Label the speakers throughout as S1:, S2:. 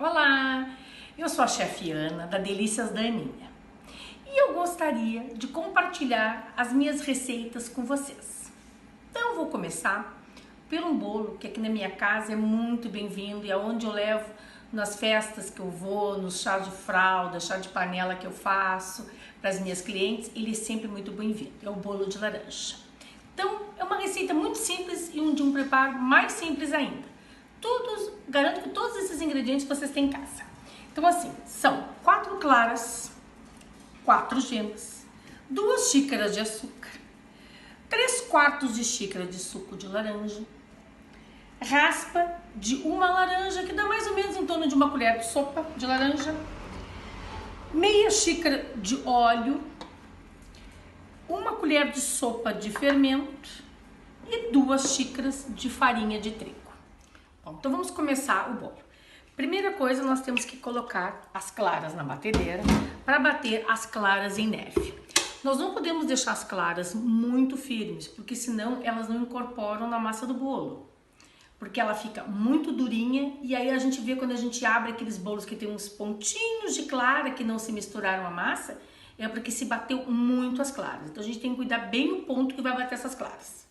S1: Olá, eu sou a chefe Ana da Delícias da Aninha e eu gostaria de compartilhar as minhas receitas com vocês. Então eu vou começar por um bolo que aqui na minha casa é muito bem-vindo e é onde eu levo nas festas que eu vou, nos chás de fralda, chá de panela que eu faço para as minhas clientes, ele é sempre muito bem-vindo, é o bolo de laranja. Então é uma receita muito simples e de um preparo mais simples ainda. Garanto que todos esses ingredientes vocês têm em casa. Então assim, são 4 claras, 4 gemas, 2 xícaras de açúcar, 3/4 de xícara de suco de laranja, raspa de uma laranja, que dá mais ou menos em torno de uma colher de sopa de laranja, meia xícara de óleo, uma colher de sopa de fermento e 2 xícaras de farinha de trigo. Bom, então vamos começar o bolo. Primeira coisa, nós temos que colocar as claras na batedeira para bater as claras em neve. Nós não podemos deixar as claras muito firmes, porque senão elas não incorporam na massa do bolo. Porque ela fica muito durinha e aí a gente vê quando a gente abre aqueles bolos que tem uns pontinhos de clara que não se misturaram à massa, é porque se bateu muito as claras. Então a gente tem que cuidar bem o ponto que vai bater essas claras.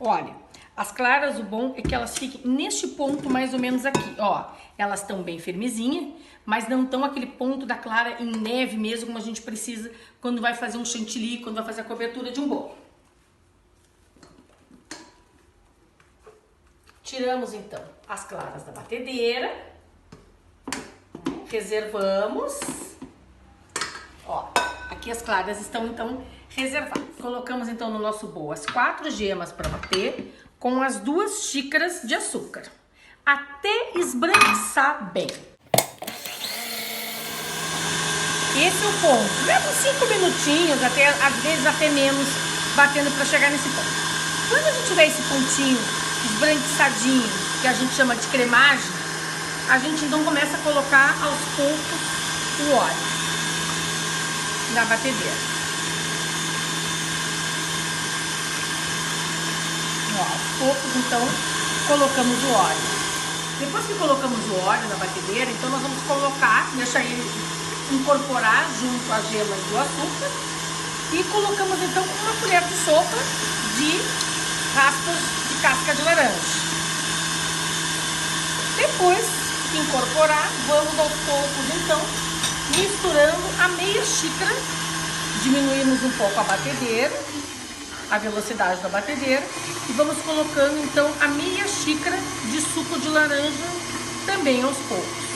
S1: Olha, as claras, o bom é que elas fiquem neste ponto mais ou menos aqui, ó. Elas estão bem firmezinhas, mas não estão aquele ponto da clara em neve mesmo, como a gente precisa quando vai fazer um chantilly, quando vai fazer a cobertura de um bolo. Tiramos então as claras da batedeira, reservamos, ó, aqui as claras estão então reservadas. Colocamos então no nosso bowl as 4 gemas para bater com as 2 xícaras de açúcar, até esbranquiçar bem. Esse é o ponto. Leva uns 5 minutinhos, às vezes até menos, batendo para chegar nesse ponto. Quando a gente tiver esse pontinho esbranquiçadinho, que a gente chama de cremagem, a gente então começa a colocar aos poucos o óleo na batedeira. Ó, aos poucos então colocamos o óleo. Depois que colocamos o óleo na batedeira, então nós vamos colocar, deixar ele incorporar junto às gemas do açúcar e colocamos então uma colher de sopa de raspas de casca de laranja. Depois que incorporar, vamos aos poucos então misturando a meia xícara, diminuímos um pouco a batedeira, a velocidade da batedeira, e vamos colocando então a meia xícara de suco de laranja também aos poucos.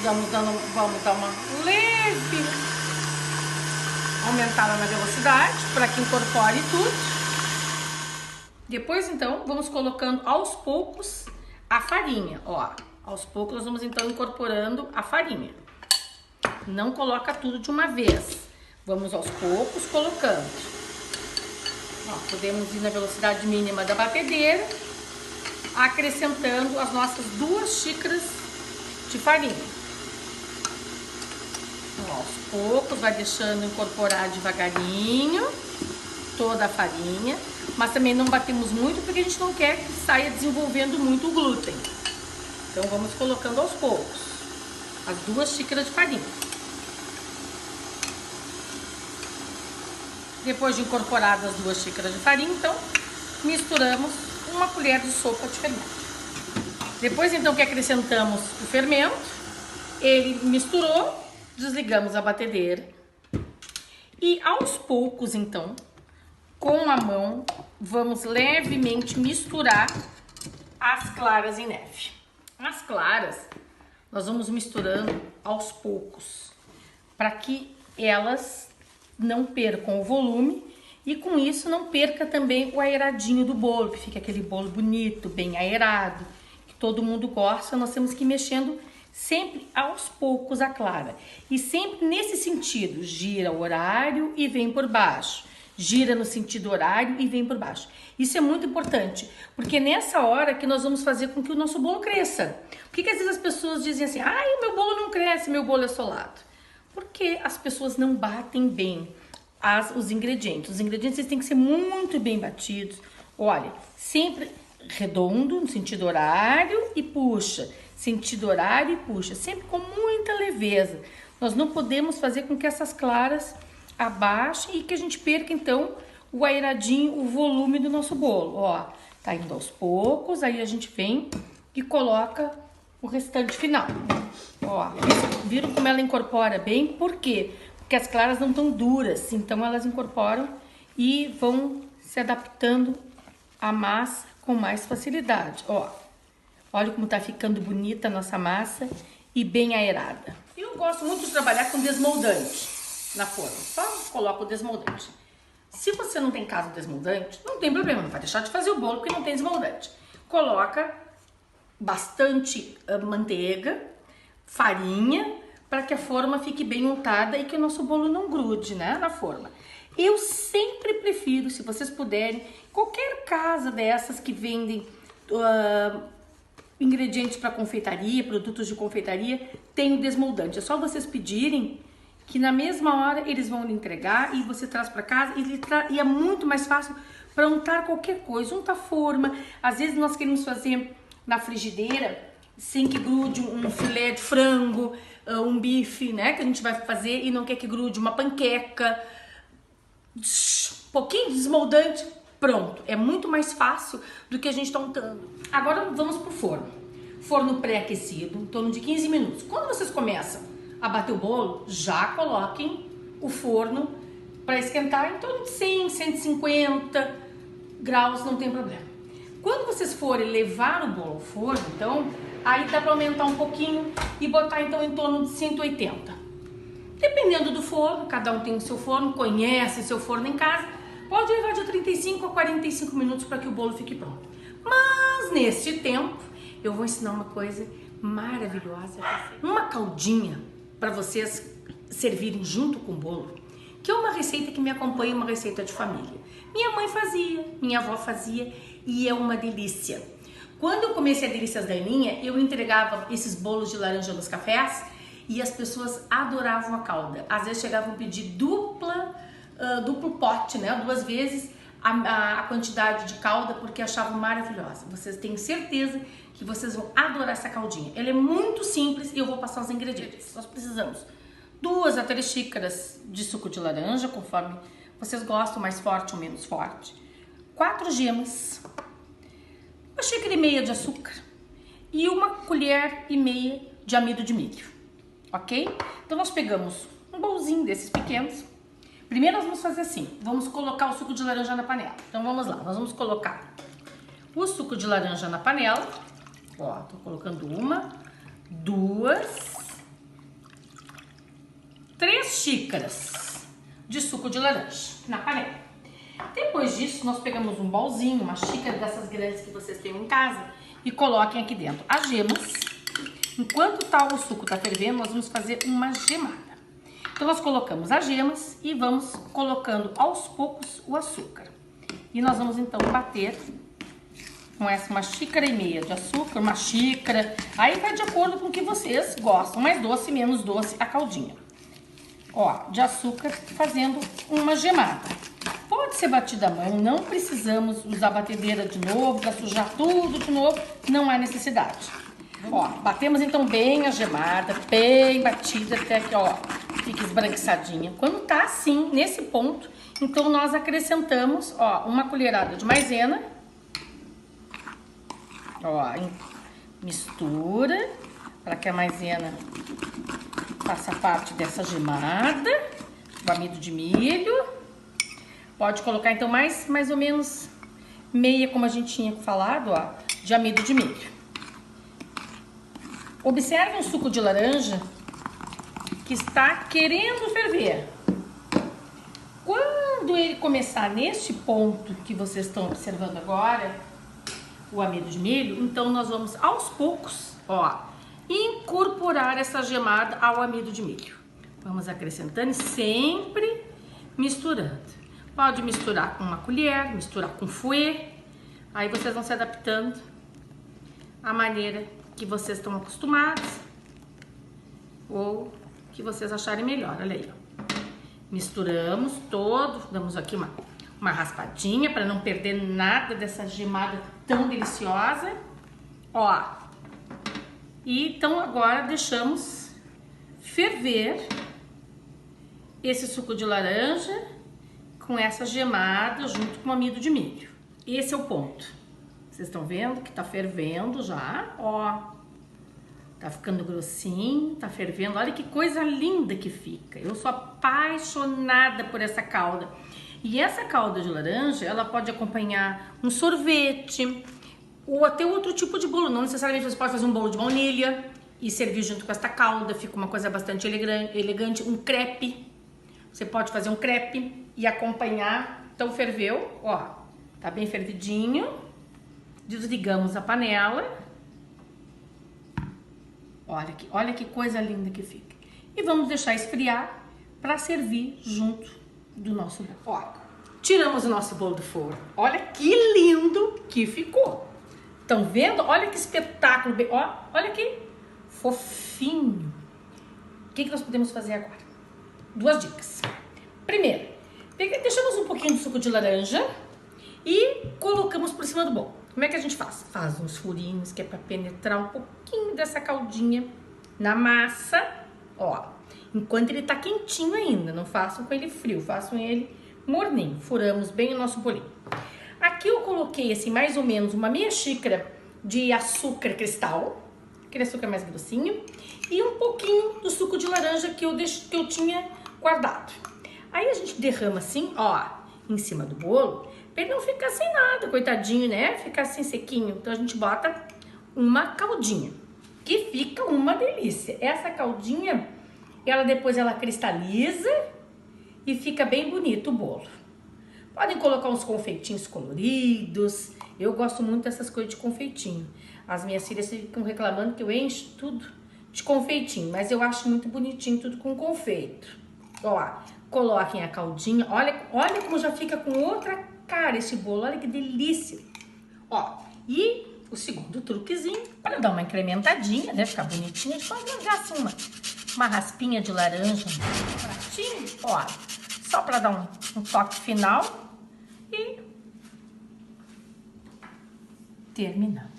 S1: Vamos dar uma leve aumentada na velocidade para que incorpore tudo. Depois então vamos colocando aos poucos a farinha, ó. Aos poucos nós vamos então incorporando a farinha. Não coloca tudo de uma vez. Vamos aos poucos colocando. Ó, podemos ir na velocidade mínima da batedeira, acrescentando as nossas 2 xícaras de farinha. Ó, aos poucos, vai deixando incorporar devagarinho toda a farinha, mas também não batemos muito porque a gente não quer que saia desenvolvendo muito o glúten. Então vamos colocando aos poucos as 2 xícaras de farinha. Depois de incorporadas as 2 xícaras de farinha, então misturamos uma colher de sopa de fermento. Depois então que acrescentamos o fermento, ele misturou, desligamos a batedeira e aos poucos então, com a mão, vamos levemente misturar as claras em neve. As claras nós vamos misturando aos poucos, para que elas não percam o volume e com isso não perca também o aeradinho do bolo, que fica aquele bolo bonito, bem aerado, que todo mundo gosta. Nós temos que ir mexendo sempre aos poucos a clara. E sempre nesse sentido, gira o horário e vem por baixo. Gira no sentido horário e vem por baixo. Isso é muito importante, porque nessa hora que nós vamos fazer com que o nosso bolo cresça. Por que às vezes as pessoas dizem assim, ai, o meu bolo não cresce, meu bolo é solado? Porque as pessoas não batem bem os ingredientes. Os ingredientes têm que ser muito bem batidos, Olha, sempre redondo, no sentido horário e puxa. Sentido horário e puxa. Sempre com muita leveza. Nós não podemos fazer com que essas claras abaixem e que a gente perca, então, o airadinho, o volume do nosso bolo. Ó, tá indo aos poucos, aí a gente vem e coloca o restante final. Ó, viram como ela incorpora bem? Por quê? Porque as claras não estão duras, então elas incorporam e vão se adaptando à massa com mais facilidade. Ó, olha como tá ficando bonita a nossa massa e bem aerada. Eu gosto muito de trabalhar com desmoldante na forma. Só coloco o desmoldante. Se você não tem casa desmoldante, não tem problema, não vai deixar de fazer o bolo porque não tem desmoldante. Coloca bastante manteiga, farinha, para que a forma fique bem untada e que o nosso bolo não grude, né, na forma. Eu sempre prefiro, se vocês puderem, qualquer casa dessas que vendem ingredientes para confeitaria, produtos de confeitaria, tem o desmoldante. É só vocês pedirem que na mesma hora eles vão lhe entregar e você traz para casa e é muito mais fácil para untar qualquer coisa, untar forma. Às vezes nós queremos fazer na frigideira sem que grude um filé de frango, um bife, né, que a gente vai fazer e não quer que grude uma panqueca, pouquinho de desmoldante, pronto. É muito mais fácil do que a gente tá untando. Agora vamos pro forno. Forno pré-aquecido, em torno de 15 minutos. Quando vocês começam a bater o bolo, já coloquem o forno para esquentar em torno de 100, 150 graus, não tem problema. Quando vocês forem levar o bolo ao forno, então, aí dá para aumentar um pouquinho e botar então em torno de 180. Dependendo do forno, cada um tem o seu forno, conhece seu forno em casa, pode levar de 35 a 45 minutos para que o bolo fique pronto. Mas nesse tempo, eu vou ensinar uma coisa maravilhosa, uma caldinha para vocês servirem junto com o bolo, que é uma receita que me acompanha, uma receita de família. Minha mãe fazia, minha avó fazia e é uma delícia. Quando eu comecei a Delícias da Aninha, eu entregava esses bolos de laranja nos cafés e as pessoas adoravam a calda. Às vezes chegavam a pedir duplo pote, né? 2 vezes a quantidade de calda porque achavam maravilhosa. Vocês têm certeza que vocês vão adorar essa caldinha. Ela é muito simples e eu vou passar os ingredientes. Nós precisamos 2 a 3 xícaras de suco de laranja, conforme vocês gostam, mais forte ou menos forte. 4 gemas, 1,5 xícara de açúcar e 1,5 colher de amido de milho, ok? Então nós pegamos um bolzinho desses pequenos. Primeiro nós vamos fazer assim, vamos colocar o suco de laranja na panela. Então vamos lá, nós vamos colocar o suco de laranja na panela. Ó, tô colocando 1, 2, 3 xícaras de suco de laranja na panela. Depois disso, nós pegamos um bolzinho, uma xícara dessas grandes que vocês têm em casa e coloquem aqui dentro as gemas. Enquanto o suco tá fervendo, nós vamos fazer uma gemada. Então, nós colocamos as gemas e vamos colocando aos poucos o açúcar. E nós vamos, então, bater com essa 1,5 xícara de açúcar, 1 xícara. Aí vai de acordo com o que vocês gostam, mais doce, menos doce a caldinha. Ó, de açúcar, fazendo uma gemada. Pode ser batida à mão, não precisamos usar batedeira de novo, para sujar tudo de novo, não há necessidade. Ó, batemos então bem a gemada, bem batida, até que, ó, fique esbranquiçadinha. Quando tá assim, nesse ponto, então nós acrescentamos, ó, 1 colherada de maisena. Ó, mistura, para que a maisena faça parte dessa gemada, do amido de milho. Pode colocar então mais ou menos meia, como a gente tinha falado, ó, de amido de milho. Observem o suco de laranja que está querendo ferver. Quando ele começar neste ponto que vocês estão observando agora, o amido de milho, então nós vamos aos poucos, ó, incorporar essa gemada ao amido de milho. Vamos acrescentando e sempre misturando. Pode misturar com 1 colher, misturar com fouet. Aí vocês vão se adaptando à maneira que vocês estão acostumados ou que vocês acharem melhor. Olha aí, ó. Misturamos todo, damos aqui uma raspadinha para não perder nada dessa gemada tão deliciosa. Ó. E então agora deixamos ferver esse suco de laranja com essa gemada junto com o amido de milho. Esse é o ponto. Vocês estão vendo que tá fervendo já, ó. Tá ficando grossinho, tá fervendo. Olha que coisa linda que fica. Eu sou apaixonada por essa calda. E essa calda de laranja, ela pode acompanhar um sorvete ou até outro tipo de bolo. Não necessariamente você pode fazer um bolo de baunilha e servir junto com essa calda. Fica uma coisa bastante elegante. Um crepe. Você pode fazer um crepe e acompanhar. Então ferveu, ó. Tá bem fervidinho. Desligamos a panela. Olha que coisa linda que fica. E vamos deixar esfriar para servir junto do nosso bolo. Ó, tiramos o nosso bolo do forno. Olha que lindo que ficou. Estão vendo? Olha que espetáculo. Ó, olha que fofinho. O que nós podemos fazer agora? 2 dicas. Primeiro, deixamos um pouquinho de suco de laranja e colocamos por cima do bolo. Como é que a gente faz? Faz uns furinhos que é para penetrar um pouquinho dessa caldinha na massa, ó. Enquanto ele tá quentinho ainda, não façam com ele frio, façam ele morninho. Furamos bem o nosso bolinho. Aqui eu coloquei assim mais ou menos uma meia xícara de açúcar cristal, aquele açúcar mais grossinho, e um pouquinho do suco de laranja que eu tinha guardado. Aí a gente derrama assim, ó, em cima do bolo, pra ele não ficar sem nada, coitadinho, né? Ficar assim sequinho. Então a gente bota uma caldinha, que fica uma delícia. Essa caldinha, depois ela cristaliza e fica bem bonito o bolo. Podem colocar uns confeitinhos coloridos. Eu gosto muito dessas coisas de confeitinho. As minhas filhas ficam reclamando que eu encho tudo de confeitinho, mas eu acho muito bonitinho tudo com confeito. Ó, coloquem a caldinha. Olha como já fica com outra cara esse bolo. Olha que delícia. Ó, e o segundo truquezinho, para dar uma incrementadinha, né? Ficar bonitinho, a gente pode jogar assim uma raspinha de laranja no pratinho. Ó, só para dar um toque final. E terminamos.